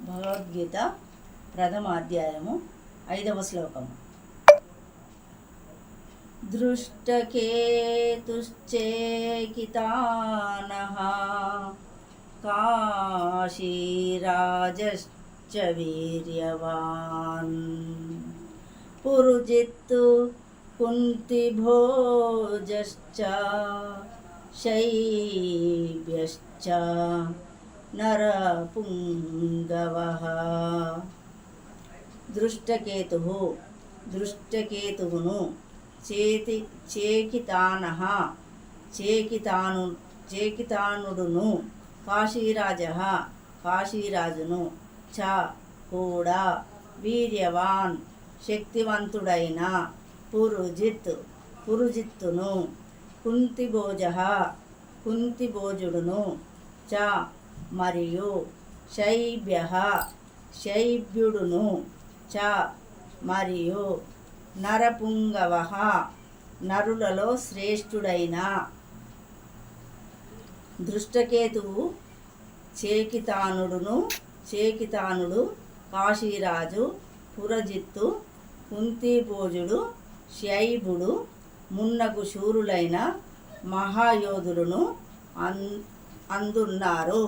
భగవద్గీత ప్రథమ అధ్యాయము 5వ శ్లోకము. దృష్టకేతుశ్చేకితానః కాశీరాజశ్చ వీర్యవాన్ పురుజిత్తు కుంతిభోజశ్చ శైబ్యశ్చ నరపుంగవః. దృష్టకేతువును చేకితానుడును కాశీరాజును చ కూడా వీర్యవాన్ శక్తివంతుడైన పురుజిత్తును కుంతిభోజుడును చ మరియు శైబ్యుడును చ మరియు నరపుంగవః నరులలో శ్రేష్ఠుడైన. దృష్టకేతువు చేకితానుడు కాశీరాజు పురజిత్తు కుంతిభోజుడు శైబుడు మున్నగు శూరులైన మహాయోధులను అందున్నారు.